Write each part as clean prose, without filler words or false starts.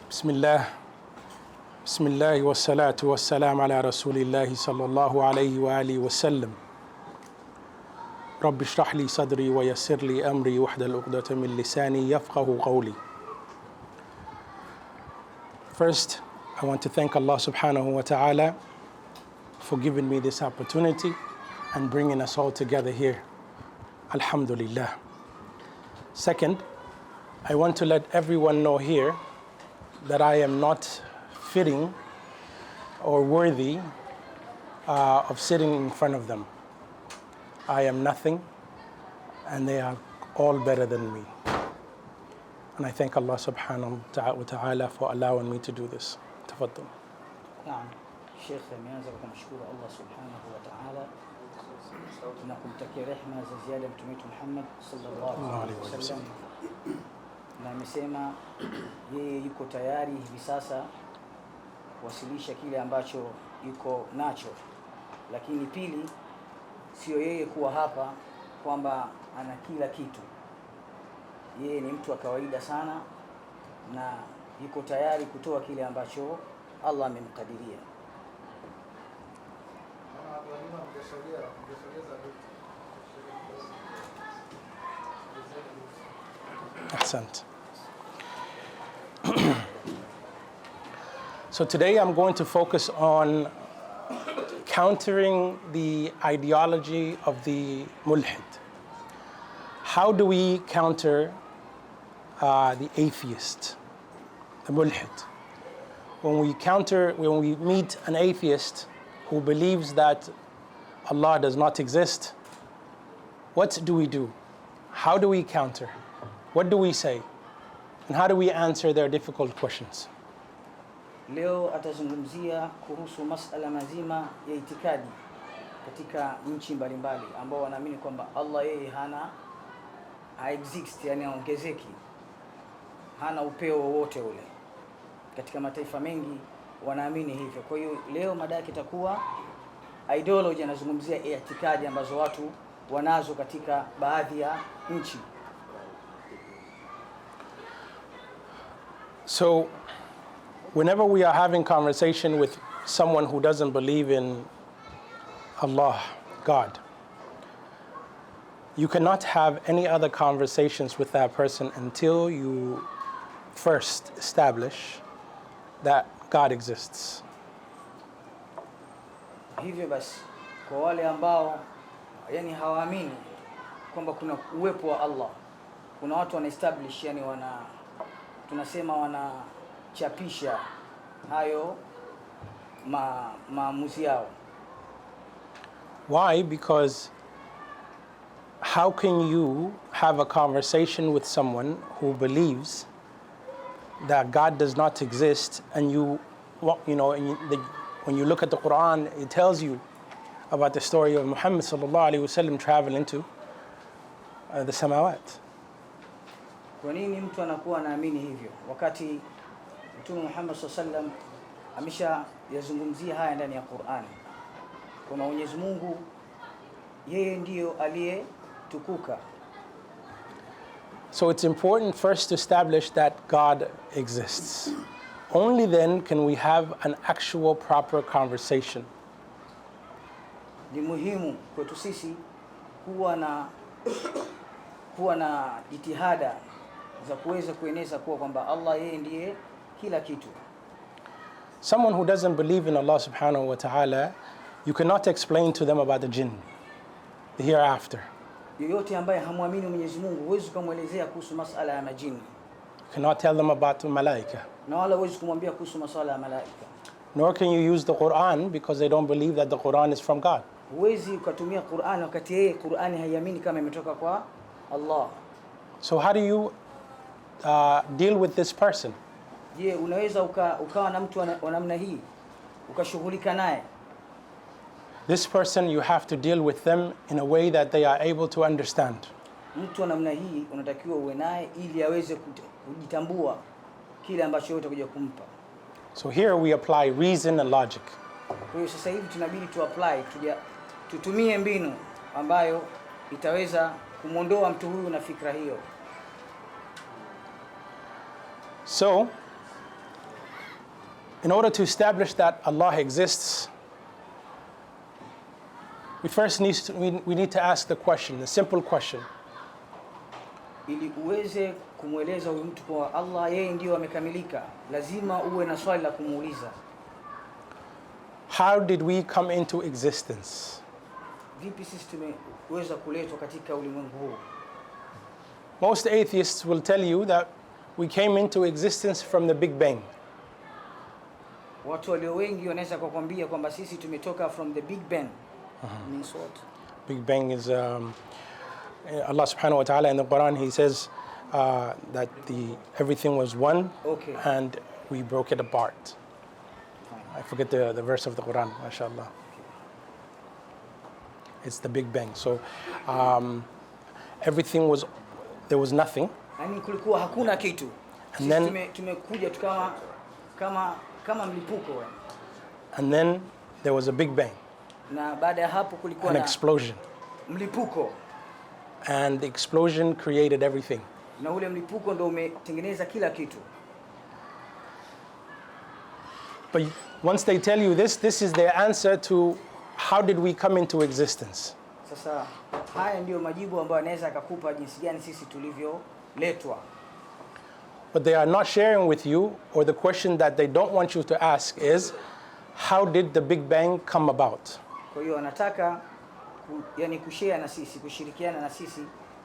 Bismillah wassalatu wassalam ala rasulillahi sallallahu alayhi wa alihi wa sallam. Rabbi shrah li sadri wa yassir li amri wahlul uqdatan min lisani yafqahu qawli. First, I want to thank Allah subhanahu wa ta'ala for giving me this opportunity and bringing us all together here. Alhamdulillah. Second, I want to let everyone know here that I am not fitting or worthy of sitting in front of them. I am nothing, and they are all better than me. And I thank Allah subhanahu wa ta'ala for allowing me to do this. Tafaddal. Naam, Sheikh ameanza kwa kumshukuru Allah subhanahu wa ta'ala na kumtakia rehema za ziada Mtume Muhammad sallallahu alaihi wasallam. Na amesema yeye yuko tayari hivi sasa kuwasilisha kile ambacho yuko nacho, lakini pili, sio yeye kuwa hapa kwamba ana kila kitu. Yeye ni mtu wa kawaida sana na yuko tayari kutoa kile ambacho Allah amemkadiria. Ahsant. So today I'm going to focus on countering the ideology of the mulhid. How do we counter the atheist, the mulhid? When we meet an atheist who believes that Allah does not exist, what do we do? How do we counter? What do we say? And how do we answer their difficult questions? Leo atazungumzia kuhusu masala mazima ya itikadi katika nchi mbalimbali ambao wanaamini kwamba Allah yeye exist, yani haongezeki, hana upeo wowote ule. Katika mataifa mengi wanaamini hivyo. Kwa hiyo leo mada yake itakuwa ideology, anazungumzia itikadi ambazo watu wanazo katika baadhi ya nchi. So whenever we are having conversation with someone who doesn't believe in Allah, God, you cannot have any other conversations with that person until you first establish that God exists. Hivyo basi kwa wale ambao yani hawaamini kwamba kuna uwepo wa Allah, kuna watu wana establish, yani tunasema wanachapisha hayo maamuzi yao. Why? Because how can you have a conversation with someone who believes that God does not exist, and when you look at the Quran, it tells you about the story of Muhammad sallallahu alaihi wasallam traveling to the samawat. Kwa nini mtu anakuwa anaamini hivyo wakati Mtume Muhammad sallallahu alaihi wasallam ameshayazungumzia haya ndani ya Qur'an? Kuna Mwenyezi Mungu, yeye ndiyo aliyetukuka. So it's important first to establish that God exists. Only then can we have an actual proper conversation. Ni muhimu kwetu sisi kuwa na jitihada za kuweza kueneza kwamba Allah yeye ndiye kila kitu. Someone who doesn't believe in Allah subhanahu wa ta'ala, you cannot explain to them about the jinn, the hereafter. Yoyote ambaye hamwamini Mwenyezi Mungu huwezi kumwelezea kuhusu masuala ya majini. You cannot tell them about malaika. Na wala huwezi kumwambia kuhusu masuala ya malaika. Nor can you use the Quran because they don't believe that the Quran is from God. Huwezi ukatumia Qur'an wakati yeye Qur'ani haiamini kama imetoka kwa Allah. So how do you deal with this person? Je, unaweza ukawa na mtu wa namna hii ukashughulika naye? This person, you have to deal with them in a way that they are able to understand. Mtu wa namna hii unatakiwa uwe naye ili aweze kujitambua kile ambacho wewe utakuja kumpa. So here we apply reason and logic. Kwa hiyo sasa hivi tunabidi tutumie mbinu ambayo itaweza kumondoa mtu huyu na fikra hiyo. So In order to establish that Allah exists, we first need to ask the question, the simple question. Ili uweze kumweleza huyu mtu kwa Allah yeye ndio amekamilika, lazima uwe na swali la kumuuliza. How did we come into existence? Vipi sisi tumeweza kuletwa katika ulimwengu huu? Most atheists will tell you that we came into existence from the Big Bang. Watu walio wengi wanaweza kukwambia kwamba sisi tumetoka from the Big Bang. Means what? Big Bang is Allah subhanahu wa ta'ala in the Quran, he says that everything was one, okay, and we broke it apart. I forget the verse of the Quran, mashallah. It's the Big Bang. So everything was, there was nothing. Yani kulikuwa hakuna kitu. And then tumekuja kama mlipuko. And then there was a Big Bang. Na baada ya hapo kulikuwa an explosion. Mlipuko. And the explosion created everything. Na ule mlipuko ndio umetengeneza kila kitu. But once they tell you this is their answer to how did we come into existence. Sasa haya ndio majibu ambayo anaweza akakupa jinsi gani sisi tulivyoletwa. But they are not sharing with you, or the question that they don't want you to ask is, how did the Big Bang come about? Kwa hiyo anataka yani kushare na sisi, kushirikiana na sisi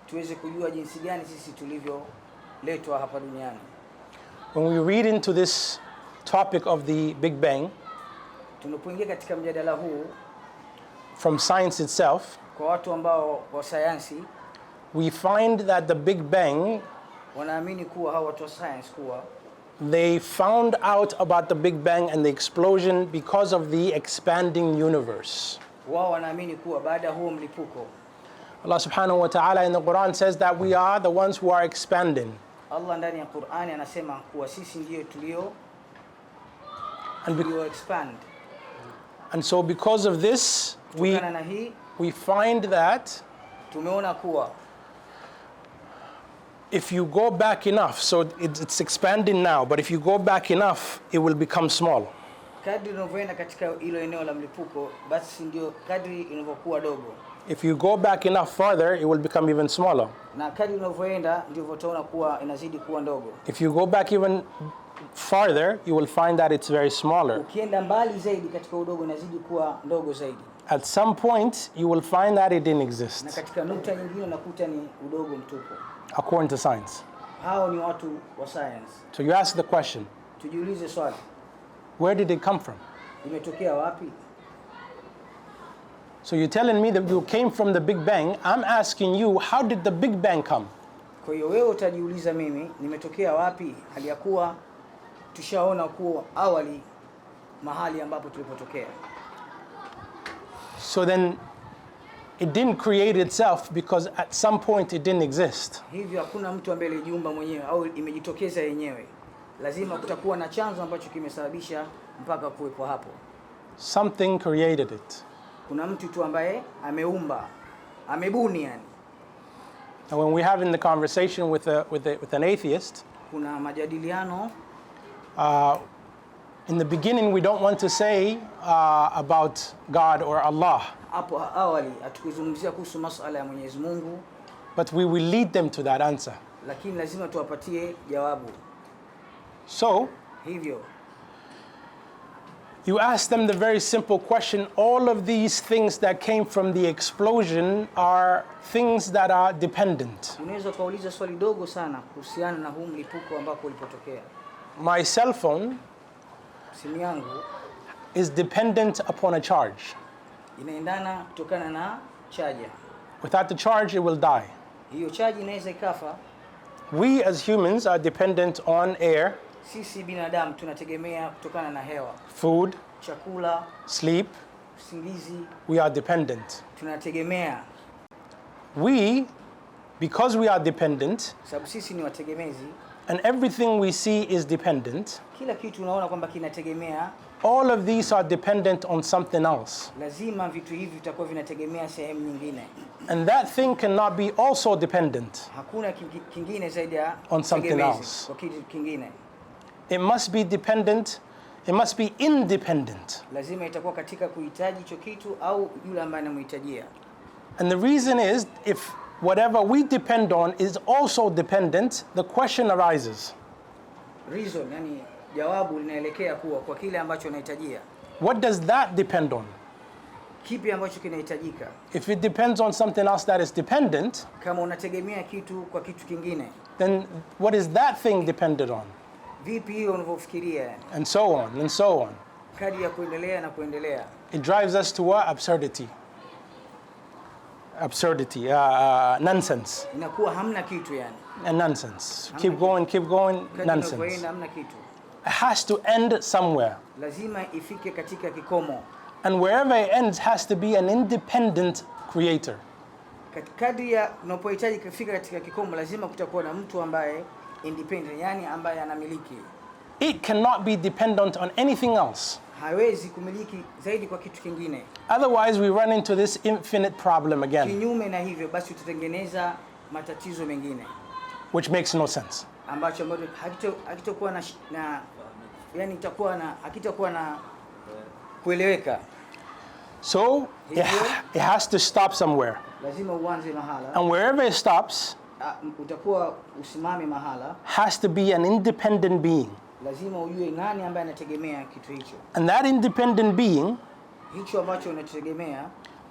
tuweze kujua jinsi gani sisi tulivyoletwa hapa duniani. When we read into this topic of the Big Bang, tunapoingia katika mjadala huu from science itself, kwa watu ambao wa sayansi, we find that the Big Bang, wanaamini kuwa hao watu wa science kuwa they found out about the Big Bang and the explosion because of the expanding universe. Wao wanaamini kuwa baada ya huo mlipuko, Allah subhanahu wa ta'ala in the Quran says that we are the ones who are expanding. Allah ndani ya Qur'ani anasema kuwa sisi ndio tulio expand. And so because of this, we find that tumeona kuwa if you go back enough, so it's expanding now, but if you go back enough, it will become small. Kadri unavyoenda katika hilo eneo la mlipuko, basi ndio kadri inavyokuwa dogo. If you go back enough further, it will become even smaller. Na kadri unavyoenda ndivyo utaona kuwa inazidi kuwa ndogo. If you go back even farther, you will find that it's very smaller. Ukienda mbali zaidi katika udogo inazidi kuwa ndogo zaidi. At some point, you will find that it didn't exist. Na katika nukta nyingine unakuta ni udogo mtupu. According to science. Hao ni watu wa science. So you ask the question, tujiulize swali, where did it come from? Imetokea wapi? So you're telling me that you came from the Big Bang. I'm asking you, how did the Big Bang come? Kwa hiyo wewe utajiuliza mimi nimetokea wapi, hali ya kuwa tushaona kuwa awali mahali ambapo tulipotokea. So then it didn't create itself because at some point it didn't exist. Hivyo hakuna mtu ambaye alijiumba mwenyewe au imejitokeza yenyewe. Lazima kutakuwa na chanzo ambacho kimesababisha mpaka kuwepo hapo. Something created it. Kuna mtu tu ambaye ameumba, amebuni yani. And when we're having the conversation with an atheist, kuna majadiliano, in the beginning we don't want to say about God or Allah. Hapo awali hatukuzungumzia kuhusu masuala ya Mwenyezi Mungu, but we will lead them to that answer. Lakini lazima tuwapatie jawabu. So, hivyo you ask them the very simple question, all of these things that came from the explosion are things that are dependent. Unaweza kuuliza swali dogo sana kuhusiana na huu mlipuko ambako ulipotokea. My cell phone, simu yangu, is dependent upon a charge. Inaendana kutokana na charger. Without the charge, it will die. Hiyo charge inaweza ikafa. We as humans are dependent on air. Sisi binadamu tunategemea kutokana na hewa. Food, chakula, sleep, usingizi. We are dependent. Tunategemea. Because we are dependent, sababu sisi ni wategemezi, and everything we see is dependent. Kila kitu unaona kwamba kinategemea. All of these are dependent on something else. Lazima vitu hivi vitakuwa vinategemea sehemu nyingine. And that thing cannot be also dependent. Hakuna kingine zaidi ya on something else. Kwa kitu kingine. It must be dependent It must be independent. Lazima itakuwa katika kuhitaji hicho kitu au yule ambaye anamhitajia. And the reason is, if whatever we depend on is also dependent, the question arises. Reason, yani jawabu linaelekea kuwa kwa kile ambacho unahitajia. What does that depend on? Kipi ambacho kinahitajika? If it depends on something else that is dependent, kama unategemea kitu kwa kitu kingine, then what is that thing dependent on? Vipi hiyo unavyofikiria? And so on, and so on. Kadi ya kuendelea na kuendelea. It drives us to what? Absurdity. Absurdity, nonsense. Inakuwa hamna kitu yani. And nonsense. Keep going, nonsense. Hamna kitu. It has to end somewhere. Lazima ifike katika kikomo. And wherever it ends has to be an independent creator. Kadri ya unapohitaji kufika katika kikomo, lazima kutakuwa na mtu ambaye independent, yani ambaye anamiliki. It cannot be dependent on anything else. Hawezi kumiliki zaidi kwa kitu kingine. Otherwise we run into this infinite problem again. Kinyume na hivyo basi tutatengeneza matatizo mengine. Which makes no sense. Ambacho hakitakuwa na yani itakuwa na hakitakuwa na kueleweka. So it has to stop somewhere. Lazima uanze mahala. And wherever it stops, utakuwa usimame mahala. Has to be an independent being. Lazima ujue nani ambaye anategemea kitu hicho. And that independent being, hicho ambacho unategemea,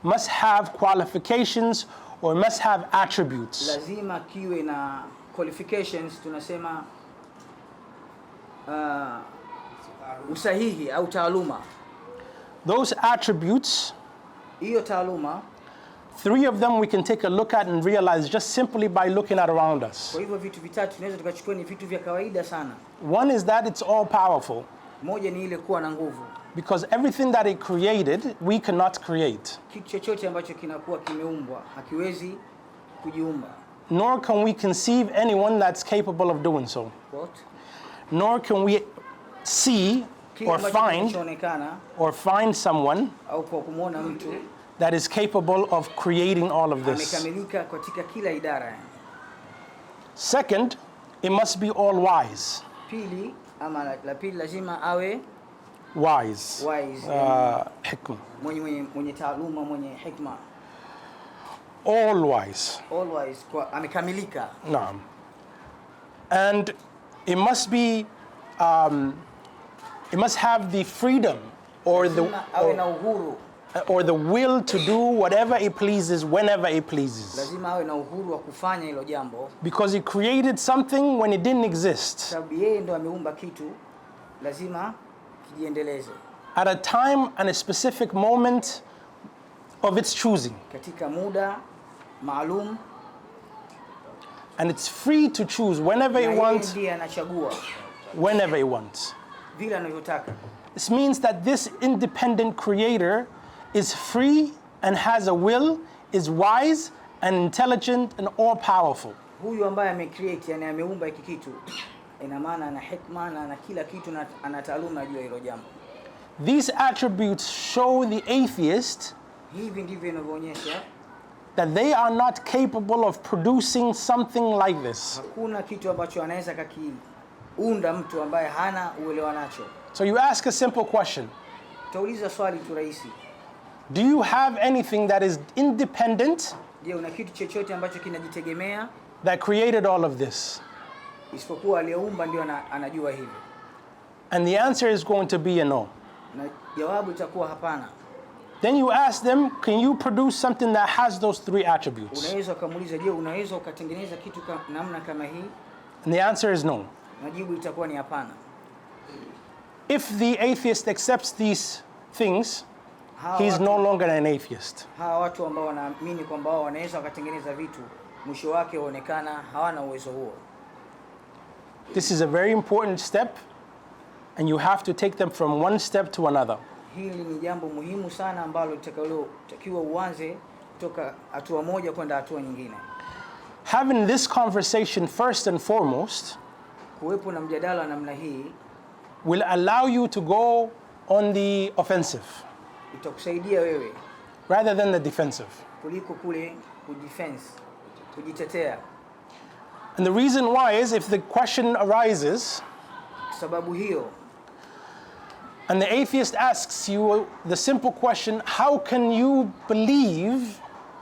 must have qualifications or must have attributes. Lazima kiwe na qualifications, tunasema usahihi au taaluma. Those attributes, hiyo taaluma, 3 of them we can take a look at and realize just simply by looking at around us. Kwa hivyo vitu vitatu tunaweza tukachukua ni vitu vya kawaida sana. One is that it's all powerful. Moja ni ile kuwa na nguvu. Because everything that it created, we cannot create. Kitu chochote ambacho kinakuwa kimeumbwa hakiwezi kujiumba. Nor can we conceive anyone that's capable of doing so. What? Nor can we see or find someone au kwa kumuona mtu that is capable of creating all of this. Amekamilika katika kila idara. Second, it must be all wise. Pili, ama la pili lazima awe wise. Hikma. Mwenye taaluma, mwenye hikma. All wise. All wise, kwa amekamilika. Naam. And it must be it must have the freedom or the will to do whatever it pleases whenever it pleases. Lazima awe na uhuru wa kufanya hilo jambo. Because he created something when it didn't exist. Sababu yeye ndo ameumba kitu, lazima kijiendeleze. At a time and a specific moment of its choosing. Katika muda maalum. And it's free to choose whenever it wants. Ndiye anachagua. Whenever it wants. Vile anavyotaka. This means that this independent creator is free and has a will, is wise and intelligent and all powerful. Huyu ambaye amecreate, yani ameumba hiki kitu, ina maana ana hikma na ana kila kitu na ana taaluma juu ya hilo jambo. These attributes show the atheist hivi ndivyo inavyoonyesha that they are not capable of producing something like this. Hakuna kitu ambacho anaweza kakiunda mtu ambaye hana uelewa nacho. So you ask a simple question. Tauliza swali tu rahisi. Do you have anything that is independent? Je, una kitu chochote ambacho kinajitegemea? That created all of this? Isipokuwa aliyeumba ndio anajua hivyo. And the answer is going to be a no. Na jawabu itakuwa hapana. Then you ask them, can you produce something that has those 3 attributes? Unaweza kumuuliza, je, unaweza ukatengeneza kitu namna kama hii? And the answer is no. Majibu itakuwa ni hapana. If the atheist accepts these things, he's no longer an atheist. Hawa watu ambao wanaamini kwamba wao wanaweza wakatengeneza vitu, mwisho wake huonekana hawana uwezo huo. This is a very important step, and you have to take them from one step to another. Hili ni jambo muhimu sana ambalo takiwa uanze kutoka hatua moja kwenda hatua nyingine. Having this conversation first and foremost, kuwepo na mjadala namna hii, will allow you to go on the offensive. Itakusaidia wewe rather than the defensive. Kuliko kule kudefense, kujitetea. And the reason why is if the question arises, sababu hiyo, And the atheist asks you the simple question, how can you believe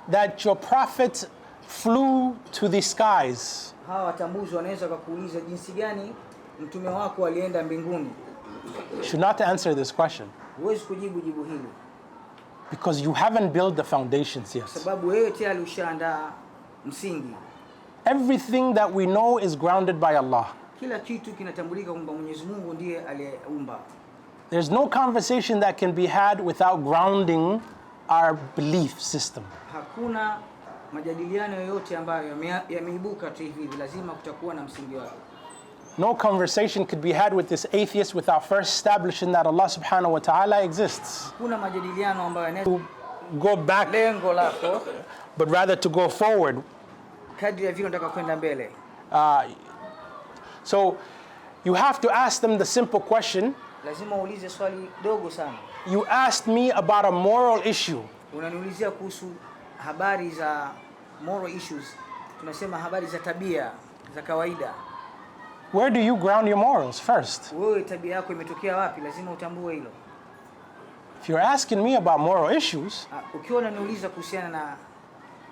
that your prophet flew to the skies? Hawa watambuzi wanaweza kukuuliza jinsi gani mtume wako alienda mbinguni. You should not answer this question. Huwezi kujibu jibu hili. Because you haven't built the foundations yet. Sababu wewe tayari ushaandaa msingi. Everything that we know is grounded by Allah. Kila kitu kinatambulika kwamba Mwenyezi Mungu ndiye aliyeumba. There's no conversation that can be had without grounding our belief system. Hakuna majadiliano yoyote ambayo yameibuka tu hivi, lazima kutakuwa na msingi wake. No conversation could be had with this atheist without first establishing that Allah subhanahu wa ta'ala exists. Kuna majadiliano ambayo yanaweza go back, lengo lako, but rather to go forward. Kadri ya vile unataka kwenda mbele. So you have to ask them the simple question. Lazima uulize swali dogo sana. You asked me about a moral issue. Unaniulizia kuhusu habari za moral issues. Tunasema habari za tabia za kawaida. Where do you ground your morals first? Wewe tabia yako imetokea wapi? Lazima utambue hilo. If you're asking me about moral issues, ukiwa unaniuliza kuhusiana na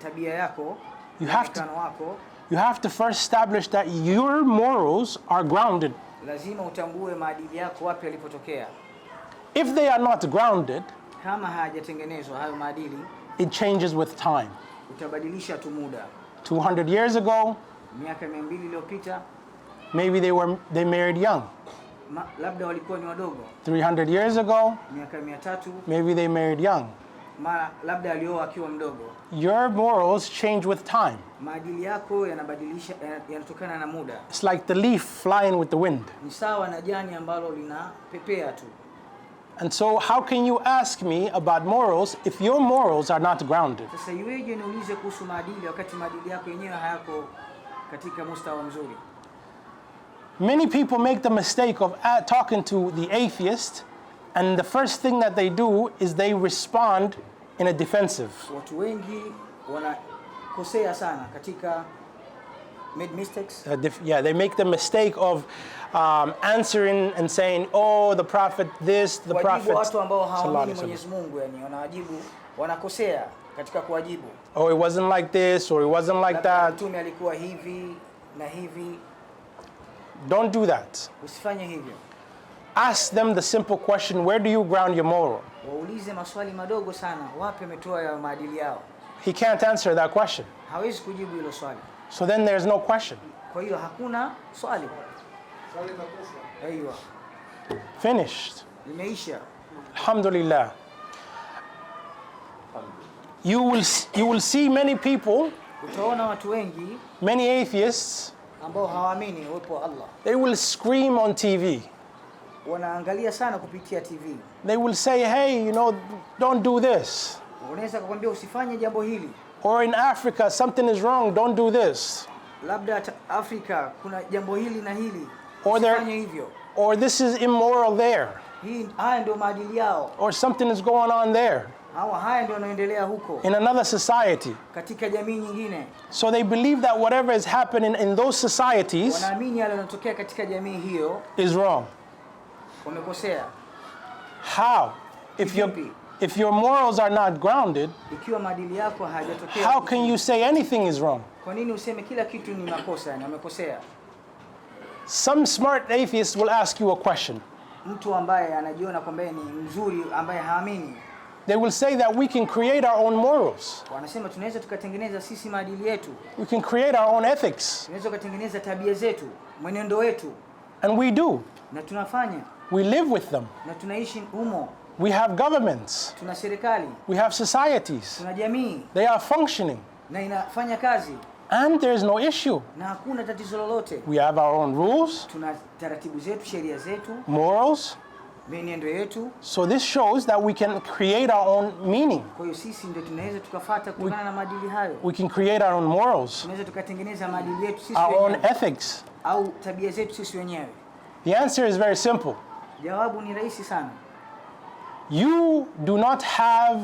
tabia yako, you have to first establish that your morals are grounded. Lazima utambue maadili yako wapi yalipotokea. If they are not grounded, kama hayajatengenezwa hayo maadili, it changes with time. Utabadilisha tu muda. 200 years ago, miaka 200 iliyopita, maybe they married young. Labda walikuwa ni wadogo. 300 years ago, miaka 300, maybe they married young. Labda alioa akiwa mdogo. Your morals change with time. Maadili yako yanabadilisha, yanatokana na muda. It's like the leaf flying with the wind. Ni sawa na jani ambalo linapepea tu. And so how can you ask me about morals if your morals are not grounded? Sasa iweje niulize kuhusu maadili wakati maadili yako yenyewe hayako katika mustawa mzuri? Many people make the mistake of talking to the atheist, and the first thing that they do is they respond in a defensive. Watu wengi wanakosea sana katika made mistakes. They make the mistake of answering and saying, "Oh, the prophet this, the prophet." Watu ambao hawaamini Mwenyezi Mungu, yani wanawajibu, wanakosea katika kuwajibu. Oh, it wasn't like this or it wasn't like that. Mtume alikuwa hivi na hivi. Don't do that. Usifanye hivyo. Ask them the simple question, where do you ground your moral? Waulize maswali madogo sana, wapi umetoa ya maadili yao? He can't answer that question. Hawezi kujibu hilo swali. So then there's no question. Kwa hiyo hakuna swali. Swali makosa. Aiyo. Finished. Imeisha. Alhamdulillah. You will see many people, utaona watu wengi, many atheists, ambao hawaamini uwepo wa Allah. They will scream on TV. Wanaangalia sana kupitia TV. They will say, "Hey, don't do this." Unaweza kukwambia usifanye jambo hili. Or in Africa, something is wrong, don't do this. Labda Afrika kuna jambo hili na hili. Usifanye hivyo. Or this is immoral there. Haya ndio maadili yao. Or something is going on there. Haya ndio yanaendelea huko. In another society. Katika jamii nyingine. So they believe that whatever is happening in those societies, wanaamini yale yanayotokea katika jamii hiyo, is wrong. Wamekosea. How? If your morals are not grounded, ikiwa maadili yako hayajatokea, how can you say anything is wrong? Kwa nini useme kila kitu ni makosa na wamekosea? Some smart atheists will ask you a question. Mtu ambaye anajiona kwamba ni mzuri ambaye haamini, they will say that we can create our own morals. Wanasema tunaweza tukatengeneza sisi maadili yetu. We can create our own ethics. Tunaweza kutengeneza tabia zetu, mwenendo wetu. And we do. Na tunafanya. We live with them. Na tunaishi humo. We have governments. Tuna serikali. We have societies. Tuna jamii. They are functioning. Na inafanya kazi. And there is no issue. Na hakuna tatizo lolote. We have our own rules. Tuna taratibu zetu, sheria zetu. Morals. Mienendo yetu. So this shows that we can create our own meaning. Kwa hiyo sisi ndio tunaweza tukafuata kutokana na maadili hayo. We can create our own morals. Tunaweza tukatengeneza maadili yetu sisi wenyewe. Our own ethics. Au tabia zetu sisi wenyewe. The answer is very simple. Jawabu ni rahisi sana. You do not have,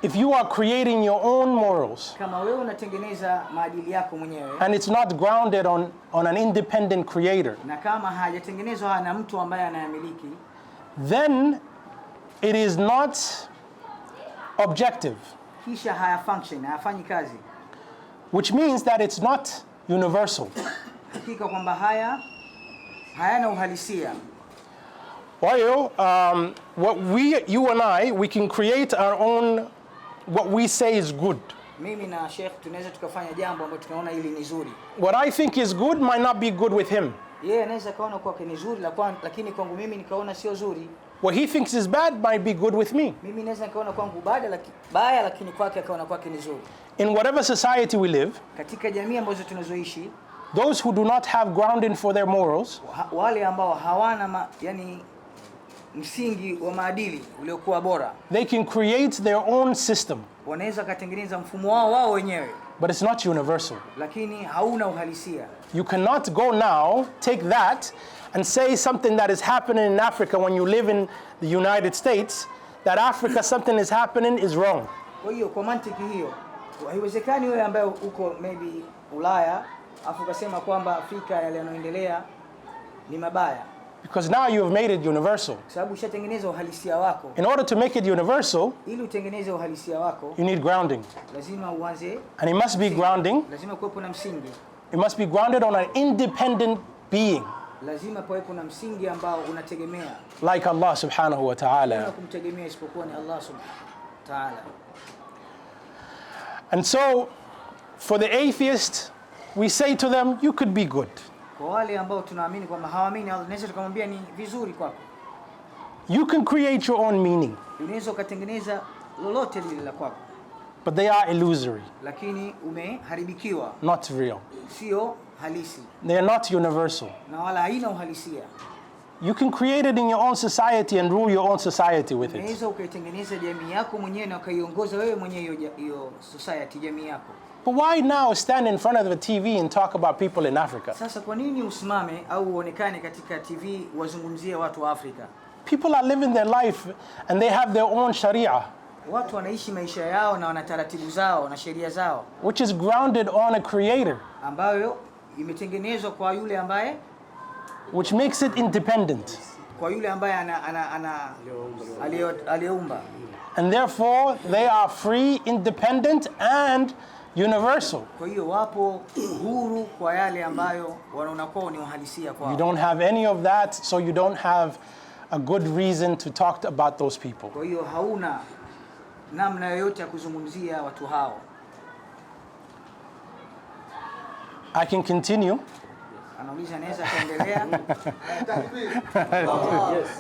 if you are creating your own morals, kama wewe unatengeneza maadili yako mwenyewe, and it's not grounded on an independent creator, na kama hajatengenezwa na mtu ambaye anayamiliki, then it is not objective, kisha hayafanyi kazi, which means that it's not universal. hakika kwamba hayana uhalisia. Well, you and I, we can create our own, what we say is good. Mimi na Sheikh tunaweza tukafanya jambo ambalo tunaona hili ni zuri. What I think is good might not be good with him. Yeye anaweza kaona kwake ni zuri lakini kwangu mimi nikaona sio zuri. What he thinks is bad might be good with me. Mimi naweza kaona kwangu baya lakini kwake akaona kwake ni zuri. In whatever society we live, katika jamii ambazo tunazoishi, those who do not have grounding for their morals, wale ambao hawana msingi wa maadili uliokuwa bora, they can create their own system. Wanaweza kutengeneza mfumo wao wenyewe. But it's not universal. Lakini hauna uhalisia. You cannot go now, take that, and say something that is happening in Africa when you live in the United States, that Africa something is happening is wrong. Kwa hiyo kwa mantiki hiyo, haiwezekani wewe ambaye uko maybe Ulaya, afu ukasema kwamba Afrika yale yanayoendelea ni mabaya. Because now you have made it universal. Sababu ushatengeneza uhalisia wako. In order to make it universal, ili utengeneze uhalisia wako, you need grounding. Lazima uanze, and it must be grounding. Lazima kuwepo na msingi. It must be grounded on an independent being. Lazima pawepo na msingi ambao unategemea. Like Allah subhanahu wa ta'ala. Kumtegemea isipokuwa ni Allah subhanahu wa ta'ala. And so, for the atheist, we say to them, you could be good. Kwa wale ambao tunaamini kwamba hawaamini Allah, tunaweza tukamwambia ni vizuri kwako. You can create your own meaning. Unaweza kutengeneza lolote lile la kwako. But they are illusory. Lakini umeharibikiwa. Not real. Sio halisi. They are not universal. Na wala haina uhalisia. You can create it in your own society and rule your own society with it. Unaweza ukaitengeneza jamii yako mwenyewe na ukaiongoza wewe mwenyewe hiyo society, jamii yako. But why now stand in front of the TV and talk about people in Africa? Sasa kwa nini usimame au uonekane katika TV wazungumzie watu wa Afrika? People are living their life and they have their own sharia. Watu wanaishi maisha yao na wana taratibu zao na sheria zao, which is grounded on a creator, ambayo imetengenezwa kwa yule ambaye, which makes it independent, kwa yule ambaye aliyeumba. And therefore they are free, independent and universal. Kwa hiyo wapo huru kwa yale ambayo wanaona kwao ni uhalisia kwao. You don't have any of that, so you don't have a good reason to talk about those people. Kwa hiyo hauna namna yoyote ya kuzungumzia watu hao. I can continue. Anauliza naweza kuendelea?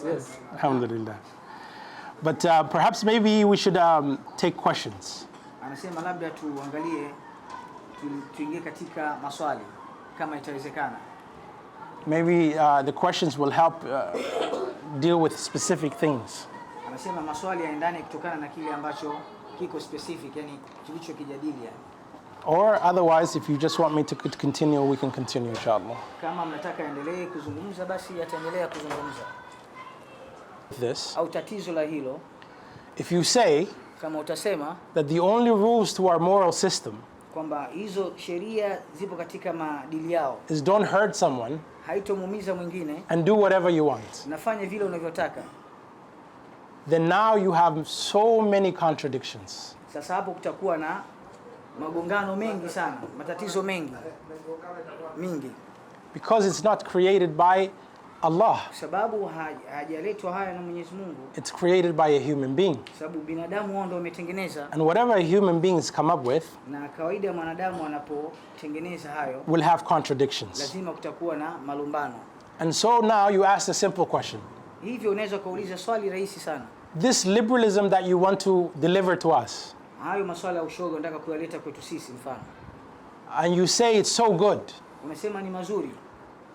Yes. Alhamdulillah. But perhaps maybe we should take questions. Anasema labda tuangalie, tuingie katika maswali kama itawezekana. Maybe the questions will help deal with specific things. Anasema maswali yaendane kutokana na kile ambacho kiko specific, yani kilichokijadili yani. Or otherwise, if you just want me to continue, we can continue, inshallah. Kama mnataka endelee kuzungumza, basi ataendelea kuzungumza. This. Au tatizo la hilo, if you say kama utasema that the only rules to our moral system kwamba hizo sheria zipo katika maadili yao is don't hurt someone, haitomuumiza mwingine, and do whatever you want, nafanya vile unavyotaka, then now you have so many contradictions. Sasa hapo kutakuwa na magongano mengi sana, matatizo mengi. Because it's not created by Allah. Sababu hajaletwa haya na Mwenyezi Mungu. It's created by a human being. Sababu binadamu wao ndio wametengeneza. And whatever a human beings come up with, na kawaida mwanadamu anapotengeneza hayo, will have contradictions. Lazima kutakuwa na malumbano. And so now you ask a simple question. Hivyo unaweza kuuliza swali rahisi sana. This liberalism that you want to deliver to us, hayo maswala ya ushoga unataka kuyaleta kwetu sisi mfano, and you say it's so good, unasema ni mazuri,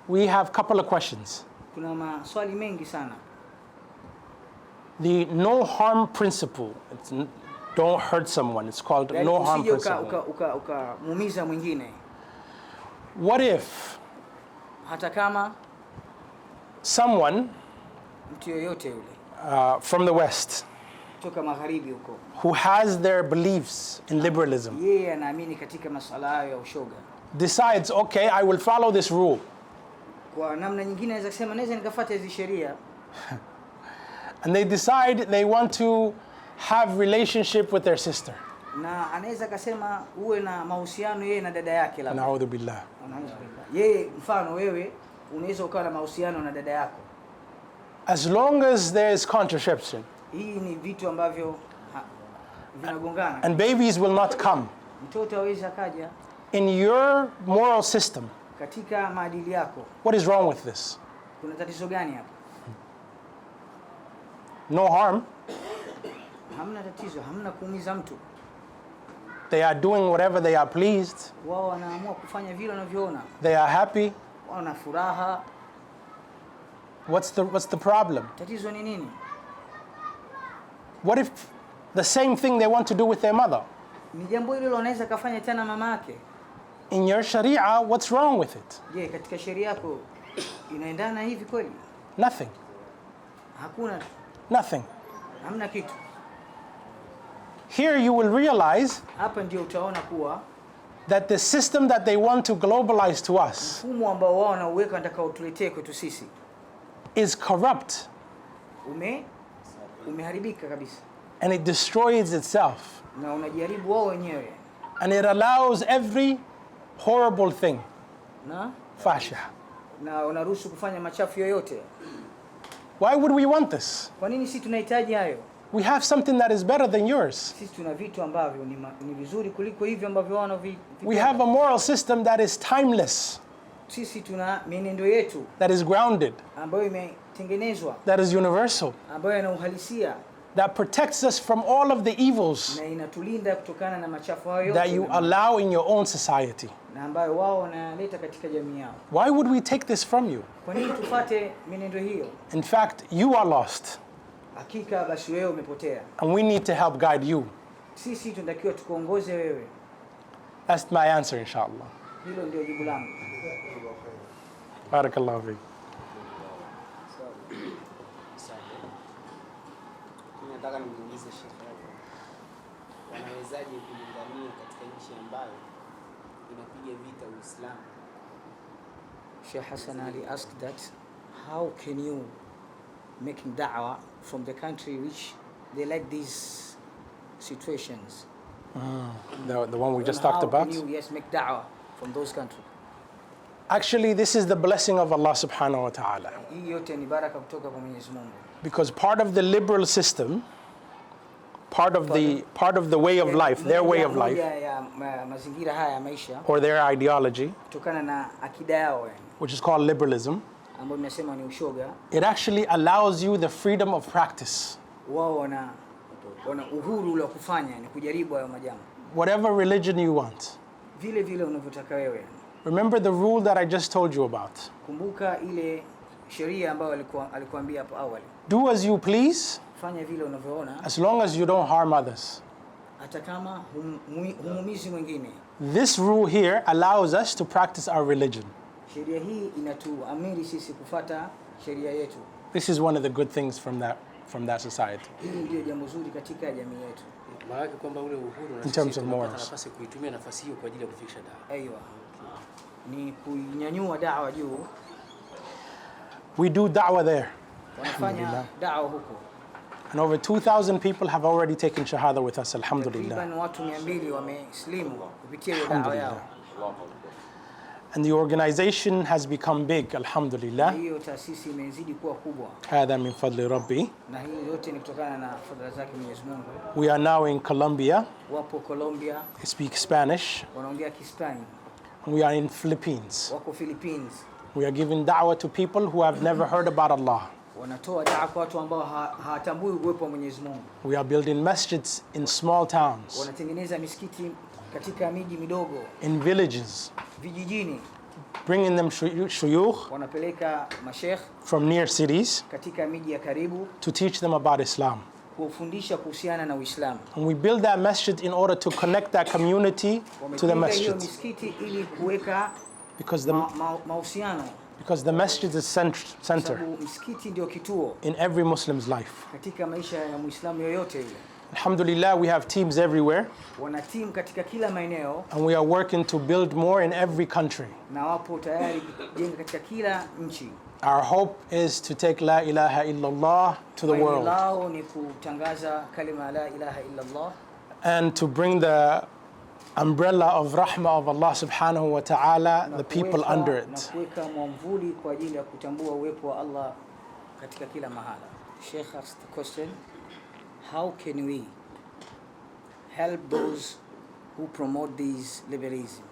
we have a couple of questions. Kuna maswali mengi sana. The no harm principle, it's don't hurt someone, it's called no harm principle. Muumiza mwingine. What if hata kama someone mtu yoyote yule from the West, kutoka magharibi huko, who has their beliefs in liberalism, yeye anaamini katika masuala hayo ya ushoga, decides, okay, I will follow this rule. Kwa namna nyingine anaweza kusema naweza nikafuata hizo sheria. And they decide they want to have relationship with their sister. Na anaweza akasema uwe na mahusiano yeye na dada yake labda. Na'udhu billah. Yeye mfano wewe unaweza ukawa na mahusiano na dada yako. As long as there is contraception. Hii ni vitu ambavyo vinagongana. And babies will not come. Mtoto hawezi akaja. In your moral system. Katika maadili yako. What is wrong with this? Kuna tatizo gani hapa? No harm. Hamna tatizo, hamna kuumiza mtu. They are doing whatever they are pleased. Wao wanaamua kufanya vile wanavyoona. They are happy. Wana furaha. What's the problem? Tatizo ni nini? What if the same thing they want to do with their mother? Ni jambo hilo wanaweza kufanya tena mama yake. In your sharia, what's wrong with it? Je, katika sheria yako inaendana hivi kweli? Nothing. Hakuna. Nothing. Hamna kitu. Here you will realize hapa ndio utaona kuwa that the system that they want to globalize to us mfumo ambao wao wanauweka watakao tuletee kwetu sisi is corrupt. Umeharibika kabisa. And it destroys itself. Na unajaribu wao wenyewe. And it allows every horrible thing. Na fasha. Na unaruhusu kufanya machafu yoyote. Why would we want this? Kwa nini sisi tunahitaji hayo? We have something that is better than yours. Sisi tuna vitu ambavyo ni vizuri kuliko hivyo ambavyo wao wanavipenda. We have a moral system that is timeless. Sisi tuna mienendo yetu that is grounded, ambayo imetengenezwa, that is universal, ambayo ina uhalisia, that protects us from all of the evils na inatulinda kutokana na machafu hayo that you allow in your own society. Na ambayo wao wanaleta katika jamii yao. Why would we take this from you? Kwa nini tupate mienendo hiyo? In fact, you are lost. Hakika basi wewe umepotea. And we need to help guide you. Sisi tunatakiwa tukuongoze wewe. That's my answer, inshallah. Hilo ndio jibu langu. Barakallahu fi. Nataka nimuulize Sheikh hapo. Wanawezaje kulingania katika nchi ambayo inapiga vita Uislamu? Sheikh Hassan Ali asked that how can you making da'wah from the country which they like these situations? The one we just talked about? How can you make da'wah from those countries? Actually, this is the blessing of Allah subhanahu wa ta'ala. Hii yote ni baraka kutoka kwa Mwenyezi Mungu. Because part of the liberal system, part of the way of life, their way of life, mazingira haya ya maisha, or their ideology, kutokana na akida yao, which is called liberalism, ambayo tunasema ni ushoga, it actually allows you the freedom of practice. Wao wana uhuru ule wa kufanya, ni kujaribu hayo majambo. Whatever religion you want. Vile vile unavyotaka wewe. Remember the rule that I just told you about. Kumbuka ile sheria ambayo alikuambia hapo awali. Do as you please. Fanya vile unavyoona. As long as you don't harm others. Hata kama humuumizi mwingine. This rule here allows us to practice our religion. Sheria hii inatuamiri sisi kufuata sheria yetu. This is one of the good things from that society. Hili ndio jambo zuri katika jamii yetu. Maana kwamba ule uhuru na sisi tunapata nafasi kuitumia nafasi hiyo kwa ajili ya kufikisha dawa. Aiyo. Ni kunyanyua da'wa juu. We do da'wah there. Wanafanya da'wa huko. And over 2,000 people have already taken shahada with us, alhamdulillah. Takriban watu 200 wameslimu kupitia hiyo da'wa yao. And the organization has become big, alhamdulillah. Hiyo taasisi imezidi kuwa kubwa. Hadha min fadli rabbi. Na hii yote ni kutokana na fadhila zake Mwenyezi Mungu. We are now in Colombia. Wapo Colombia. They speak Spanish. Wanaongea Kispani. We are in Philippines. Wako Philippines. We are giving da'wah to people who have never heard about Allah. Wanatoa da'wa kwa watu ambao hawatambui uwepo wa Mwenyezi Mungu. We are building masjids in small towns. Wanatengeneza misikiti katika miji midogo. In villages. Vijijini. Bringing them shuyukh. Wanapeleka masheikh from near cities. Katika miji ya karibu. To teach them about Islam. Kufundisha kuhusiana na Uislamu. And we build that masjid in order to connect that community to the masjid. Because the masjid is center in every Muslim's life. Alhamdulillah, we have teams everywhere. And we are working to build more in every country. Our hope is to take La ilaha illallah to the world lao ni kutangaza kalima la ilaha illallah and to bring the umbrella of rahmah of Allah subhanahu wa ta'ala, the people under na it. kuweka mwamvuli kwa ajili ya kutambua uwepo wa Allah katika kila mahala. Sheikh asked the question, how can we help those who promote these liberalism?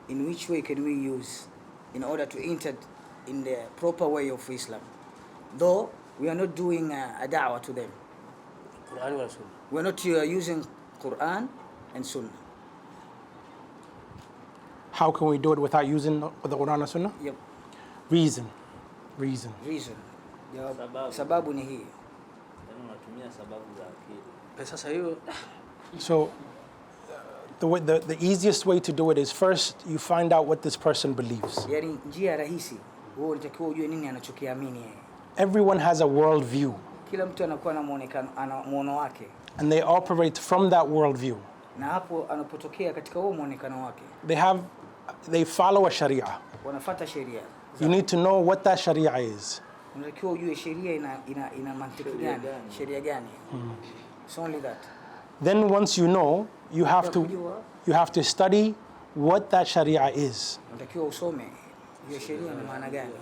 In which way can we use in order to enter in the proper way of Islam? Though we are not doing a da'wah to them. Qur'an wa Sunnah. We are not using Quran and Sunnah. How can we do it without using the Quran and Sunnah? Yep. Reason. Sababu ni hii. Unatumia sababu za akili. Sasa hiyo So the easiest way to do it is first you find out what this person believes. Yaani njia rahisi. Wewe unatakiwa ujue nini anachokiamini yeye. Everyone has a world view. Kila mtu anakuwa na muonekano, ana muono wake. And they operate from that world view. Na hapo anapotokea katika huo muonekano wake. They follow a sharia. Wanafuata sheria. You need to know what that sharia is. Unatakiwa ujue sheria ina mantiki gani, sheria gani. It's only that. Then once you know, you have to study what that sharia is. Unatakiwa usome hiyo sheria ina maana gani.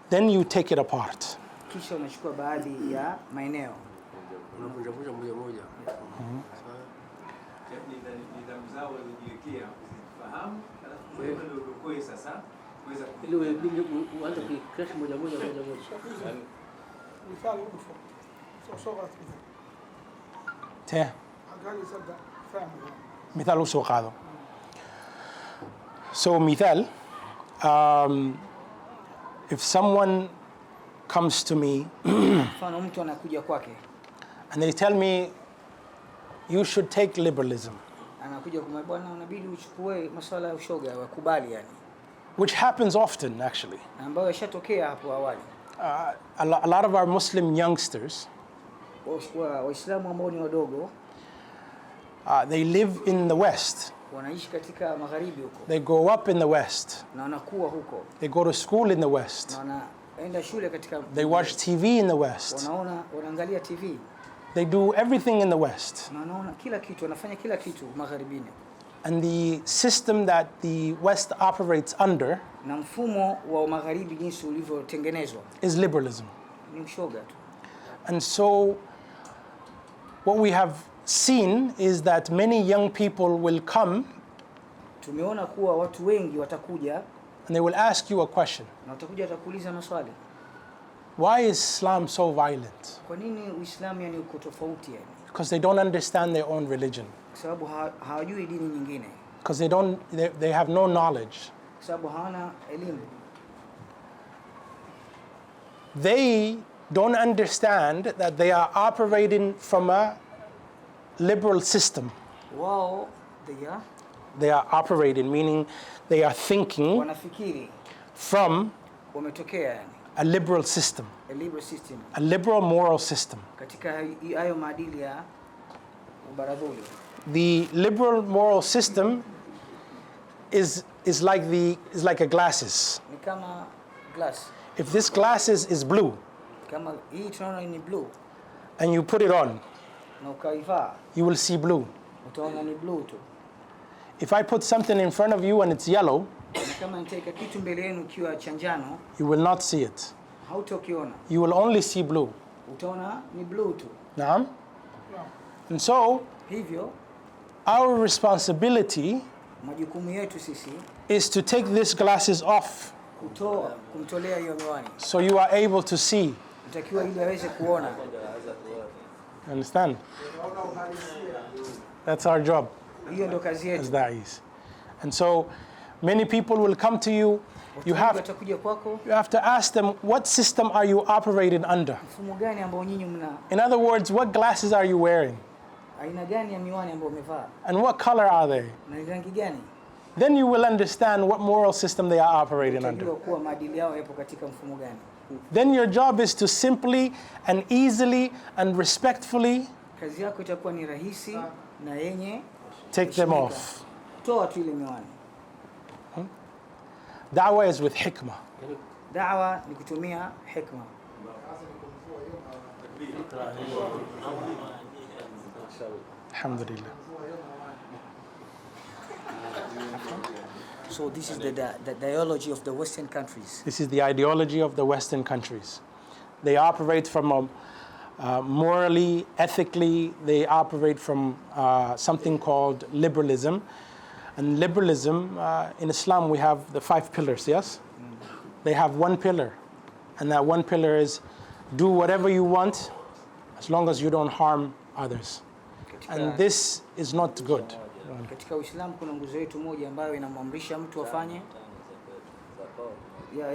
Then you take it apart. Kisha unachukua baadhi ya maeneo. unavunja moja moja. Nidhamu zao walijiwekea kuzifahamu, alafu wewe ndio ukoe sasa kuweza ili uanze kucrash moja moja. مثال ألفه صوغة تاه قال يصدق فاهم مثال وسوق هذا. So مثال, if someone comes to me mfano mtu anakuja kwake and they tell me you should take liberalism, anakuja kumwambia bwana unabidi uchukue masuala ya ushoga wakubali yani, which happens often actually. Ambayo yashatokea hapo awali. A lot of our Muslim youngsters, Waislamu ambao ni wadogo, they live in the West. Wanaishi katika magharibi huko. They grow up in the West. Na wanakuwa huko. They go to school in the West. Na wanaenda shule katika. They watch TV in the West. Wanaangalia TV. They do everything in the West. Na wanaona kila kitu, wanafanya kila kitu magharibini. And the system that the West operates under, na mfumo wa magharibi jinsi ulivyotengenezwa, is liberalism. Ni ushoga tu. And so what we have seen is that many young people will come, tumeona kuwa watu wengi watakuja, and they will ask you a question. Na watakuja watakuuliza maswali. Why is Islam so violent? Kwa nini Uislamu yani uko tofauti yani? Because they don't understand their own religion. Kwa sababu hawajui dini nyingine. Because they have no knowledge. Kwa sababu hawana elimu. They don't understand that they are operating from a liberal system. Wao they are operating, meaning they are thinking wanafikiri from wametokea yani a liberal system. A liberal system. A liberal moral system. Katika hayo maadili ya ubaradhuli. The liberal moral system is like a glasses. Ni kama glass. If this glasses is blue, kama hii tunaona ni blue, and you put it on, na ukaivaa, you will see blue. Utaona ni blue tu. If I put something in front of you and it's yellow, kama nitaweka kitu mbele yenu kiwa cha njano, you will not see it. Hautakiona. You will only see blue. Utaona ni blue tu. Naam? And so, hivyo, our responsibility majukumu yetu sisi is to take these glasses off. Kumtolea hiyo miwani. So you are able to see. Utakiwa ili aweze kuona. Understand? That's our job. Hiyo ndo kazi yetu. As da'is. And so many people will come to you. You have to ask them, what system are you operating under? Mfumo gani ambao nyinyi mna? In other words, what glasses are you wearing? Aina gani ya miwani ambayo umevaa? And what color are they? Na rangi gani? Then you will understand what moral system they are operating under. Kuwa maadili yao yapo katika mfumo gani? Then your job is to simply and easily and respectfully kazi yako itakuwa ni rahisi na yenye take them off. Toa tu ile miwani. Da'wah is with hikmah. Da'wa ni kutumia hikma. Alhamdulillah. So this is the ideology of the Western countries. This is the ideology of the Western countries. They operate from morally, ethically, they operate from something called liberalism. And liberalism, in Islam we have the 5 pillars, yes? They have one pillar. And that one pillar is do whatever you want as long as you don't harm others. And this is not good. Katika Uislamu kuna nguzo yetu moja ambayo inamwamrisha mtu afanye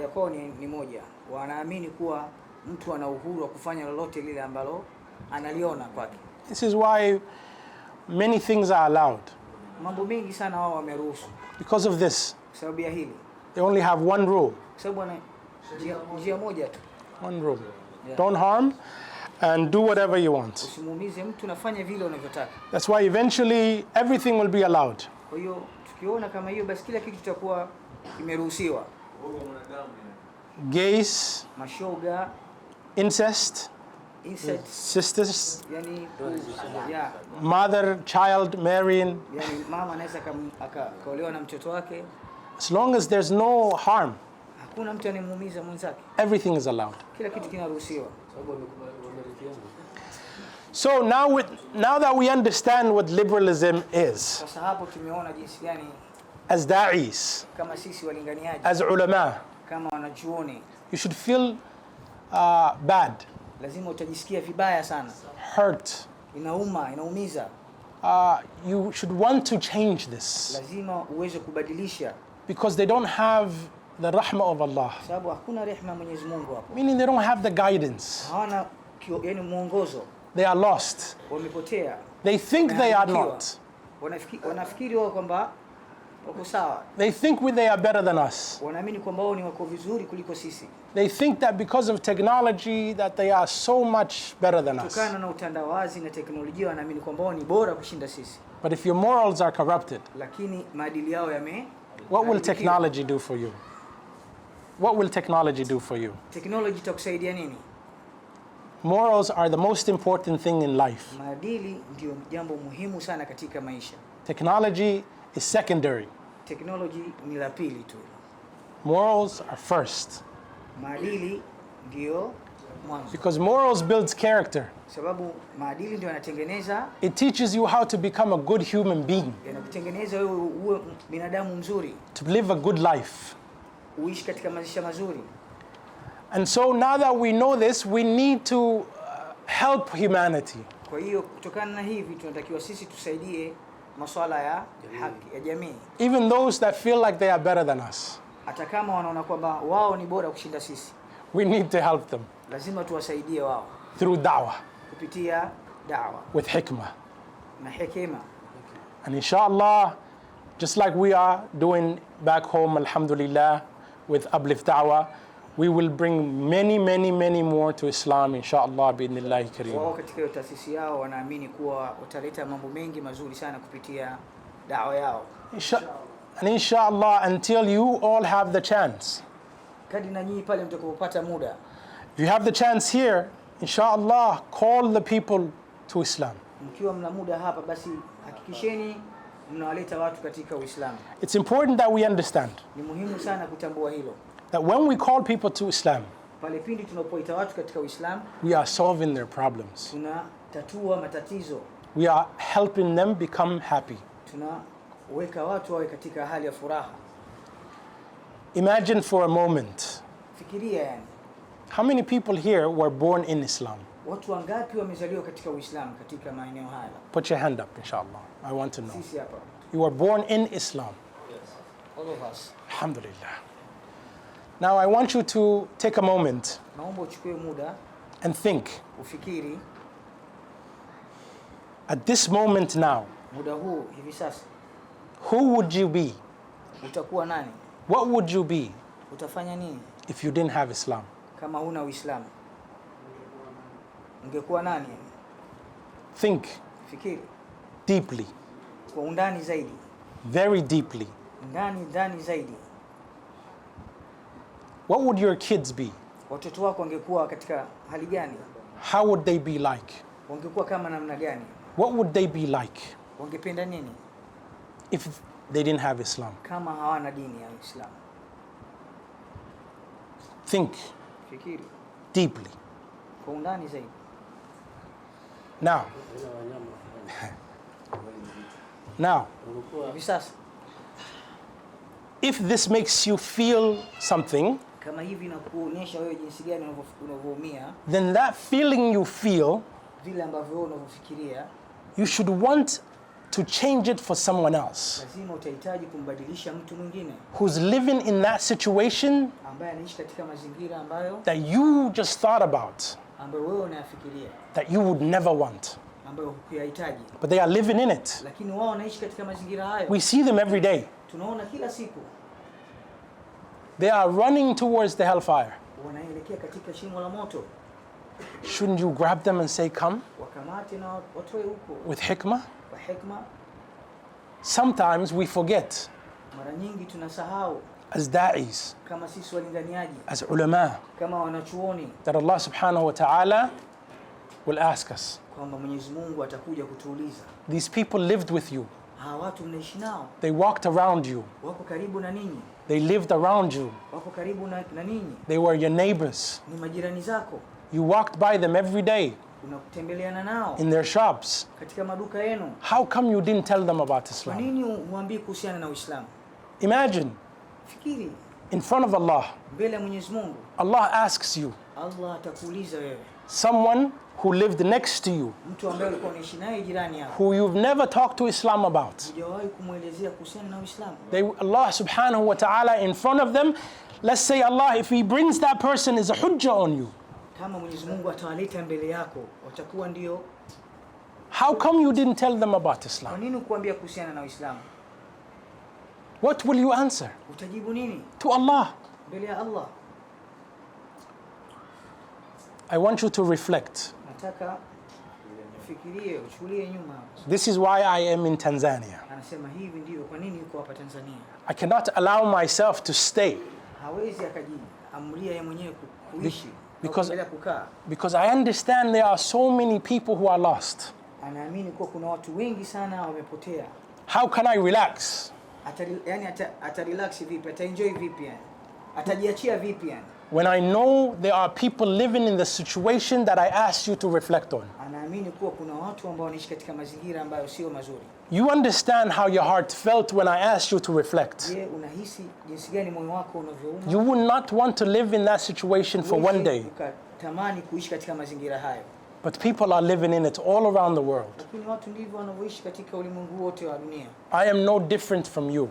ya kwao ni moja. Wanaamini kuwa mtu ana uhuru wa kufanya lolote lile ambalo analiona kwake. This is why many things are allowed. Mambo mengi sana wao wameruhusu. Because of this. Kwa sababu ya hili. They only have one rule. Kwa sababu ana njia moja tu. One rule. Yeah. Don't harm and do whatever you want. Usimuumize mtu, nafanya vile unavyotaka. That's why eventually everything will be allowed. Kwa hiyo tukiona kama hiyo basi kila kitu kitakuwa kimeruhusiwa. Gays, mashoga, incest, sisters, yani yeah, mother child marrying. Yani mama anaweza akaolewa na mtoto wake. As long as there's no harm. Hakuna mtu anemuumiza mwenzake. Everything is allowed. Kila kitu kinaruhusiwa. So now that we understand what liberalism is, sasa hapo tumeona jinsi gani as da'is, kama sisi walinganiaji, as ulama, kama wanachuoni, you should feel bad. Lazima utajisikia vibaya sana. Hurt. Inaumiza. You should want to change this. Lazima uweze kubadilisha. Because they don't have the rahmah of Allah. Sababu hakuna rehema Mwenyezi Mungu hapo. Meaning they don't have the guidance. Hawana yani mwongozo. They are lost. Wamepotea. They think they are not. Wanafikiri wao kwamba wako sawa. They think they are better than us. Wanaamini kwamba wao ni wako vizuri kuliko sisi. They think that because of technology that they are so much better than us. Kutokana na utandawazi na teknolojia wanaamini kwamba wao ni bora kushinda sisi. But if your morals are corrupted, lakini maadili yao what will technology do for you? What will technology do for you? Technology itakusaidia nini? Morals are the most important thing in life. Maadili ndio jambo muhimu sana katika maisha. Technology is secondary. Technology ni la pili tu. Morals are first. Maadili ndio mwanzo. Because morals builds character. Sababu maadili ndio yanatengeneza. It teaches you how to become a good human being. Yanakutengeneza wewe uwe binadamu mzuri. To live a good life. Uishi katika maisha mazuri. And so now that we know this, we need to help humanity. Kwa hiyo kutokana na hivi tunatakiwa sisi tusaidie masuala ya haki ya jamii. Even those that feel like they are better than us. Hata kama wanaona kwamba wao ni bora kushinda sisi. We need to help them. Lazima tuwasaidie wao. Through da'wah. Kupitia da'wah. With hikmah. Na hekima. And inshallah, just like we are doing back home, alhamdulillah, with Uplift Da'wah, we will bring many more to Islam, inshallah, bi'idhnillahi kareem. Wao katika hiyo taasisi yao wanaamini kuwa wataleta mambo mengi mazuri sana kupitia da'wa yao. And inshallah, until you all have the chance. Kadri na nyinyi pale mtakapopata muda. If you have the chance here, inshallah, call the people to Islam. Mkiwa mna muda hapa basi hakikisheni mnawaleta watu katika Uislamu. It's important that we understand. Ni muhimu sana kutambua hilo. That when we call people to Islam, pale pindi tunapoita watu katika Uislamu, we are solving their problems. Tunatatua matatizo. We are helping them become happy. Tunaweka watu wawe katika hali ya furaha. Imagine for a moment. Fikiria yani. How many people here were born in Islam? Watu wangapi wamezaliwa katika Uislamu katika maeneo haya? Put your hand up, inshallah. I want to know. Sisi hapa. You were born in Islam. Yes. All of us. Alhamdulillah. Now I want you to take a moment. Naomba uchukue muda and think. Ufikiri. At this moment now. Muda huu hivi sasa. Who would you be? Utakuwa nani? What would you be? Utafanya nini? If you didn't have Islam. Kama huna Uislamu. Ungekuwa nani? Think. Fikiri. Deeply. Kwa undani zaidi. Very deeply. Ndani zaidi. What would your kids be? Watoto wako wangekuwa katika hali gani? How would they be like? Wangekuwa kama namna gani? What would they be like Wangependa nini if they didn't have Islam? kama hawana dini ya Uislamu? Think Fikiri deeply. kwa undani zaidi. Now, Hivi sasa if this makes you feel something, kama hivi na kuonyesha wewe jinsi gani unavyoumia, then that feeling you feel, vile ambavyo wewe unavyofikiria, you should want to change it for someone else lazima utahitaji kumbadilisha mtu mwingine who's living in that situation ambaye anaishi katika mazingira ambayo that you just thought about, wewe unayafikiria, that you would never want, ambayo hukuyahitaji, but they are living in it. lakini wao wanaishi katika mazingira hayo. We see them every day. Tunaona kila siku They are running towards the hellfire. wanaelekea katika shimo la moto. Shouldn't you grab them and say, come, Wakamate na watoe huko with hikmah? kwa hikma. Sometimes we forget, Mara nyingi tunasahau as da'is, kama sisi walinganiaji, as ulama, kama wanachuoni, that Allah subhanahu wa ta'ala will ask us. kwamba Mwenyezi Mungu atakuja kutuuliza. These people lived with you. Hawa watu mnaishi nao, They walked around you. wako karibu na ninyi, They lived around you. wako karibu na ninyi, They were your neighbors. ni majirani zako, You walked by them every day unakutembeleana nao in their shops. katika maduka yenu. How come you didn't tell them about Kwa Islam? nini huambii kuhusiana na Uislamu? Imagine, Fikiri in front of Allah, mbele ya Mwenyezi Mungu, Allah asks you, Allah atakuuliza wewe, someone who lived next to you, mtu ambaye ulikuwa unaishi naye jirani yako, who you've never talked to Islam about. hujawahi kumwelezea kuhusiana na Uislamu. Allah subhanahu wa ta'ala in front of them, let's say Allah, if He brings that person, is a hujjah on you. Kama Mwenyezi Mungu atawaleta mbele yako, watakuwa ndio. How come you didn't tell them about Kwa Islam? nini kuambia kuhusiana na Uislamu? What will you answer? Utajibu nini To Allah. mbele ya Allah? I want you to reflect. Nataka ufikirie, uchukulie nyuma. This is why I am in Tanzania. Anasema hivi ndio kwa nini yuko hapa Tanzania. I cannot allow myself to stay Hawezi akajiamulia yeye mwenyewe kuishi because- kuendelea kukaa. because I understand there are so many people who are lost. Anaamini kuwa kuna watu wengi sana wamepotea. How can I relax Yani atarelax vipi? Ataenjoy vipi yani? Atajiachia vipi yani? when I know there are people living in the situation that I asked you to reflect on? Anaamini kuwa kuna watu ambao wanaishi katika mazingira ambayo sio mazuri. You understand how your heart felt when I asked you to reflect. Je, unahisi jinsi gani moyo wako unavyouma? You would not want to live in that situation for one day, Ukatamani kuishi katika mazingira hayo. but people are living in it all around the world. Lakini watu ndivyo wanavyoishi katika ulimwengu wote wa dunia. I am no different from you.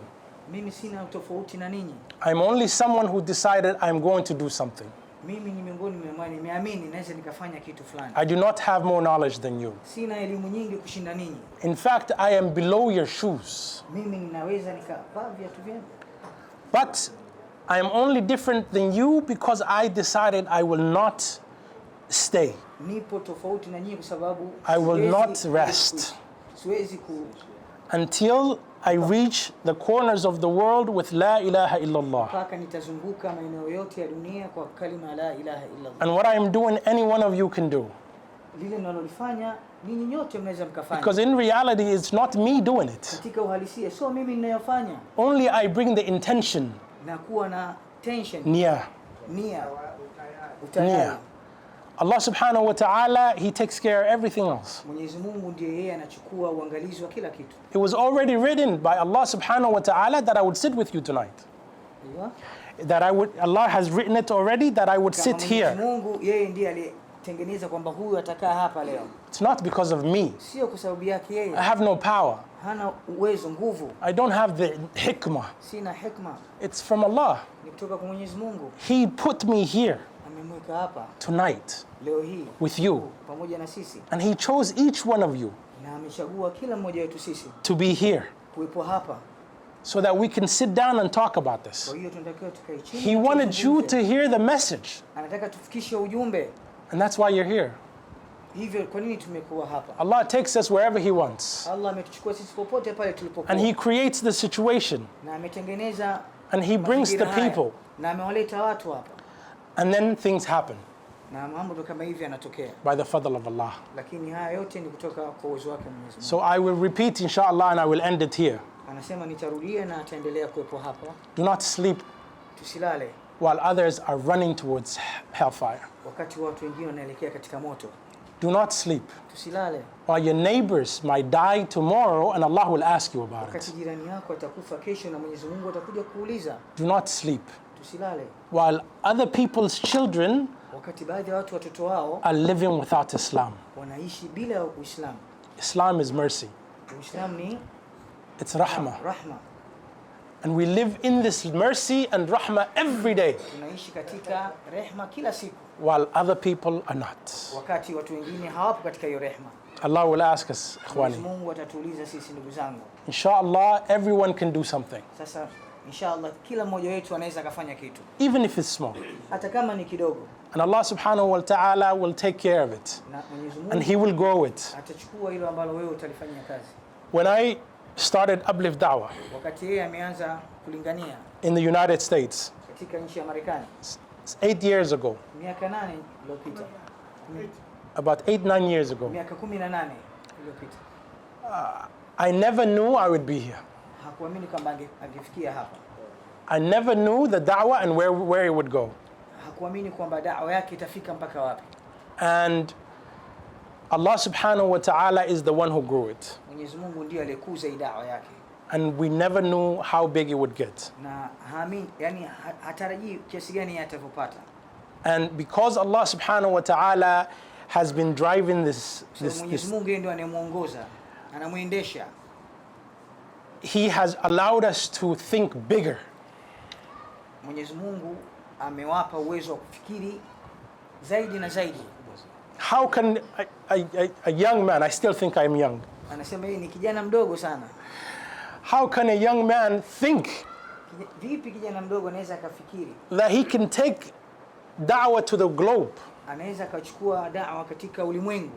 Mimi sina tofauti na ninyi. I'm only someone who decided I'm going to do something. Mimi ni miongoni mwa nimeamini naweza nikafanya kitu fulani. I do not have more knowledge than you. Sina elimu nyingi kushinda ninyi. In fact, I am below your shoes. Mimi ninaweza nikavaa viatu vyenu. But I am only different than you because I decided I will not stay. Nipo tofauti na nyinyi kwa sababu I will not rest siwezi until I reach the corners of the world with La ilaha illallah. mpaka nitazunguka maeneo yote ya dunia kwa kalima la ilaha illallah. And what I am doing, any one of you can do. Lile ninalolifanya ninyi nyote mnaweza mkafanya. Because in reality, it's not me doing it. Katika uhalisia sio mimi ninayofanya. Only I bring the intention. Na kuwa na tension. Nia. Utayari. Allah subhanahu wa ta'ala, He takes care of everything else. Mwenyezi Mungu ndiye yeye anachukua uangalizi wa kila kitu. It was already written by Allah subhanahu wa ta'ala that I would sit with you tonight. Allah has written it already that I would sit here. Mungu yeye ndiye aliyetengeneza kwamba huyu atakaa hapa leo. It's not because of me. Sio kwa sababu yake yeye. I have no power. Hana uwezo, nguvu. I don't have the hikmah. Sina hikma. It's from Allah. Ni kutoka kwa Mwenyezi Mungu. He put me here amemweka hapa tonight leo hii with you. pamoja na sisi. And He chose each one of you Na amechagua kila mmoja wetu sisi to be here kuwepo hapa. so that we can sit down and talk about this. Kwa hiyo tunatakiwa tukae chini. He wanted you to hear the message. Anataka tufikishe ujumbe. And that's why you're here. Hivyo kwa nini tumekuwa hapa? Allah takes us wherever He wants. Allah ametuchukua sisi popote pale tulipokuwa. And He creates the situation Na ametengeneza And he brings the mazingira haya, people. na amewaleta watu hapa, And then things happen na mambo kama hivi yanatokea, by the fadl of Allah. lakini haya yote ni kutoka kwa uwezo wake Mwenyezi Mungu. So I will repeat, inshallah, and I will end it here. Anasema nitarudia na ataendelea kuwepo hapa. Do not sleep Tusilale while others are running towards hellfire. wakati watu wengine wanaelekea katika moto. Do not sleep Tusilale while your neighbors might die tomorrow and Allah will ask you about wakati it. jirani yako atakufa kesho na Mwenyezi Mungu atakuja kuuliza. Do not sleep Tusilale while other people's children wakati baadhi ya watoto wao are living without Islam. wanaishi bila Uislamu. Islam is mercy. Uislamu ni It's rahmah. rahma. And we live in this mercy and rahmah every day Tunaishi katika rehma kila siku while other people are not. wakati watu wengine hawapo katika hiyo rehma. Allah will ask us, Mwenyezi ikhwani. Mungu atatuuliza sisi ndugu zangu. Inshallah, everyone can do something, Sasa inshallah kila mmoja wetu anaweza akafanya kitu even if it's small. hata kama ni kidogo, And Allah subhanahu wa ta'ala will take care of it. na Mwenyezi And Mungu He will grow it. atachukua hilo ambalo wewe utalifanyia kazi. When I started Uplift Dawah Wakati yeye ameanza kulingania in the United States, katika nchi ya Marekani it's 8 years ago, miaka 8 iliyopita, about 8-9 years ago, miaka 18 iliyopita, I never knew I would be here. hakuamini kwamba angefikia hapa. I never knew the da'wah and where it would go. Hakuamini kwamba da'wa yake itafika mpaka wapi. And Allah subhanahu wa ta'ala is the one who grew it. Mwenyezi Mungu ndiye aliyekuza hii da'wa yake, And we never knew how big it would get. na haamini, yani hatarajii kiasi gani atavyopata. And because Allah subhanahu wa ta'ala has been driving this, Mwenyezi Mungu ndiye anayemuongoza, anamuendesha. He has allowed us to think bigger. Mwenyezi Mungu amewapa uwezo wa kufikiri zaidi na zaidi. How can a young man, I still think I'm young, Anasema yeye ni kijana mdogo sana. how can a young man think Vipi kijana mdogo anaweza akafikiri that he can take da'wah to the globe? anaweza akachukua da'wa katika ulimwengu?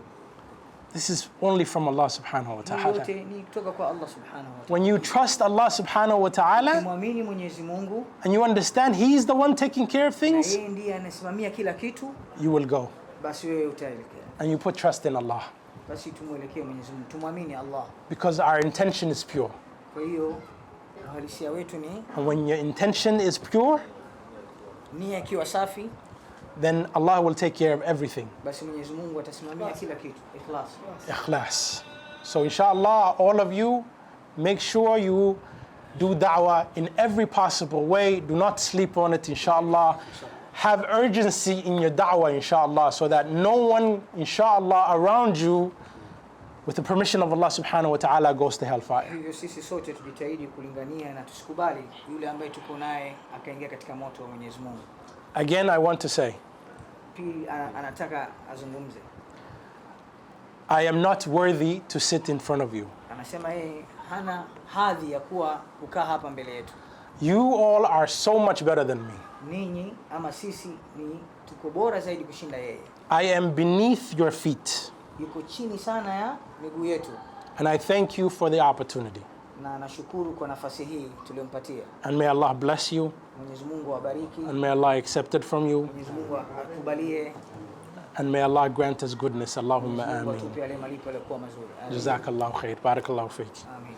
This is only from Allah subhanahu wa Hii ta'ala. yote ni kutoka kwa Allah subhanahu wa ta'ala. When you trust Allah subhanahu wa ta'ala Kumwamini Mwenyezi Mungu and you understand He is the one taking care of na things, yeye ndiye anasimamia kila kitu, you will go. basi wewe utaelekea. And you put trust in Allah. Basi tumwelekee Mwenyezi Mungu, tumwamini Allah. Because our intention is pure. Kwa hiyo uhalisia wetu ni And when your intention is pure, nia ikiwa safi, then Allah will take care of everything. basi Mwenyezi Mungu atasimamia kila kitu. Ikhlas. Ikhlas. So inshallah, all of you, make sure you do da'wah in every possible way. Do not sleep on it, inshallah. Have urgency in your da'wah, inshallah, so that no one, inshallah, around you, with the permission of Allah subhanahu wa ta'ala, goes to hellfire. Hivyo sisi sote tujitahidi kulingania na tusikubali yule ambaye tuko naye akaingia katika moto wa Mwenyezi Mungu. Again, I want to say, Pili anataka azungumze. I am not worthy to sit in front of you. Anasema yeye hana hadhi ya kukaa hapa mbele yetu. You all are so much better than me. Ninyi ama sisi ni tuko bora zaidi kushinda yeye. I am beneath your feet. Yuko chini sana ya miguu yetu. And I thank you for the opportunity. Na nashukuru kwa nafasi hii tuliyompatia. And may Allah bless you. Mwenyezi Mungu awabariki. And may Allah accept it from you. Mwenyezi Mungu akubalie. And may Allah grant us goodness. Allahumma Mungu ameen. atupe yale malipo yaliokuwa mazuri. Jazakallahu khair. Barakallahu feek. Amin.